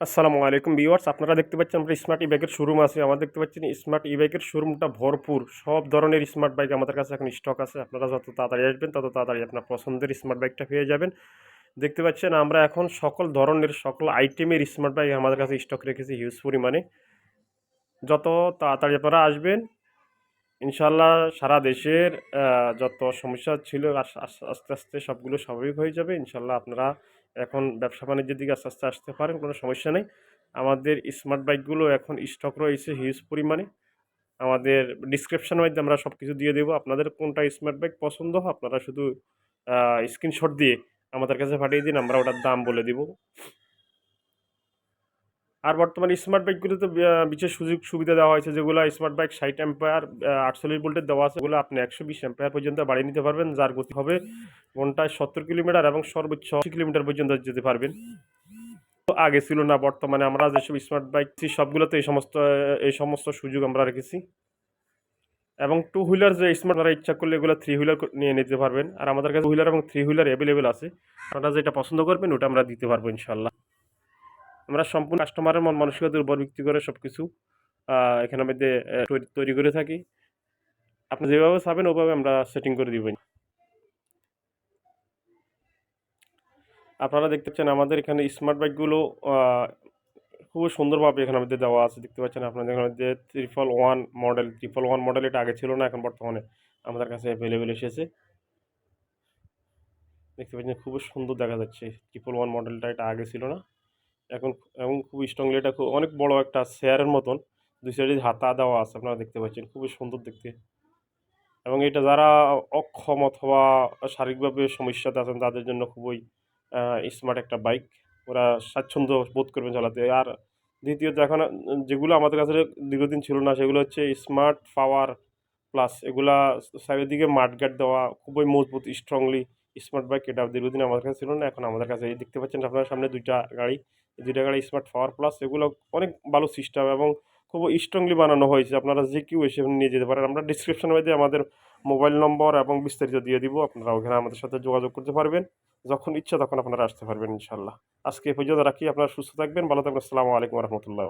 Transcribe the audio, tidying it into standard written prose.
আসসালামু আলাইকুম ভিউয়ার্স, আপনারা দেখতে পাচ্ছেন আমরা স্মার্ট ই বাইকের শোরুম আছে। আমরা দেখতে পাচ্ছেন স্মার্ট ই বাইকের শোরুমটা ভরপুর, সব ধরনের স্মার্ট বাইক আমাদের কাছে এখন স্টক আছে। আপনারা যত তাড়াতাড়ি আসবেন তত তাড়াতাড়ি আপনার পছন্দের স্মার্ট বাইকটা পেয়ে যাবেন। দেখতে পাচ্ছেন আমরা এখন সকল ধরনের সকল আইটেমের স্মার্ট বাইক আমাদের কাছে স্টক রেখেছি হিউজ পরিমাণে। যত তাড়াতাড়ি আপনারা আসবেন ইনশাল্লাহ সারা দেশের যত সমস্যা ছিল আস্তে আস্তে সবগুলো স্বাভাবিক হয়ে যাবে ইনশাল্লাহ। আপনারা এখন ব্যবসা বাণিজ্যের দিকে আস্তে আস্তে আসতে পারেন, কোনো সমস্যা নেই। আমাদের স্মার্ট বাইকগুলো এখন স্টক রয়েছে হিউজ পরিমাণে। আমাদের ডিসক্রিপশনের মধ্যে আমরা সব কিছু দিয়ে দেবো। আপনাদের কোনটা স্মার্ট বাইক পছন্দ আপনারা শুধু স্ক্রিনশট দিয়ে আমাদের কাছে পাঠিয়ে দিন, আমরা ওটার দাম বলে দিব। আর বর্তমানে স্মার্ট বাইকগুলোতে বিশেষ সুযোগ সুবিধা দেওয়া হয়েছে, যেগুলো স্মার্ট বাইক 60 অ্যাম্পিয়ার 48 ভোল্টের দেওয়া আছে, ওগুলো আপনি 120 অ্যাম্পিয়ার পর্যন্ত বাড়িয়ে নিতে পারবেন, যার গতি হবে ঘন্টায় 70 কিলোমিটার এবং সর্বোচ্চ 80 কিলোমিটার পর্যন্ত যেতে পারবেন। তো আগে ছিল না, বর্তমানে আমরা যেসব স্মার্ট বাইক সবগুলোতে এই সমস্ত সুযোগ আমরা রেখেছি। এবং টু হুইলার যে স্মার্ট, আপনারা ইচ্ছা করলে এগুলো থ্রি হুইলার নিয়ে নিতে পারবেন। আর আমাদের কাছে হুইলার এবং থ্রি হুইলার অ্যাভেলেবেল আছে, আপনারা যেটা পছন্দ করবেন ওটা আমরা দিতে পারবো ইনশাল্লাহ। আমরা সম্পূর্ণ কাস্টমারের মন মানসিকতার উপর ভিত্তি করে সব কিছু এখানের মধ্যে তৈরি করে থাকি। আপনি যেভাবে চাবেন ওভাবে আমরা সেটিং করে দিবেন। আপনারা দেখতে পাচ্ছেন আমাদের এখানে স্মার্ট বাইকগুলো খুব সুন্দরভাবে এখানের মধ্যে দেওয়া আছে। দেখতে পাচ্ছেন আপনাদের এখানের মধ্যে 111 মডেল, এটা আগে ছিল না, এখন বর্তমানে আমাদের কাছে অ্যাভেলেবেল এসেছে। দেখতে পাচ্ছেন খুব সুন্দর দেখা যাচ্ছে 111 মডেলটা, এটা আগে ছিল না এখন। এবং খুব স্ট্রংলি, এটা খুব অনেক বড় একটা শেয়ারের মতন, দুই সাইডে হাতা দেওয়া আছে, আপনারা দেখতে পাচ্ছেন খুবই সুন্দর দেখতে। এবং এটা যারা অক্ষম অথবা শারীরিকভাবে সমস্যাতে আছেন তাদের জন্য খুবই স্মার্ট একটা বাইক। ওরা স্বাচ্ছন্দ্য বোধ করবেন চালাতে। আর দ্বিতীয়ত এখন যেগুলো আমাদের কাছে দীর্ঘদিন ছিল না সেগুলো হচ্ছে স্মার্ট পাওয়ার প্লাস। এগুলা চারিদিকে মাঠগার্ড দেওয়া, খুবই মজবুত স্ট্রংলি স্মার্ট বাইক। এটা দীর্ঘদিন আমাদের কাছে ছিল না, এখন আমাদের কাছে এই দেখতে পাচ্ছেন আপনার সামনে দুইটা গাড়ি, এই দুইটা গাড়ি স্মার্ট পাওয়ার প্লাস। এগুলো অনেক ভালো সিস্টেম এবং খুব স্ট্রংলি বানানো হয়েছে, আপনারা যে কেউ এসে নিয়ে যেতে পারেন। আমরা ডিসক্রিপশনের মধ্যে আমাদের মোবাইল নম্বর এবং বিস্তারিত দিয়ে দিব, আপনারা ওখানে আমাদের সাথে যোগাযোগ করতে পারবেন। যখন ইচ্ছা তখন আপনারা আসতে পারবেন ইনশাল্লাহ। আজকে এই পর্যন্ত রাখি, আপনারা সুস্থ থাকবেন, ভালো থাকবেন। আসসালামু আলাইকুম রহমতুল্লাহ।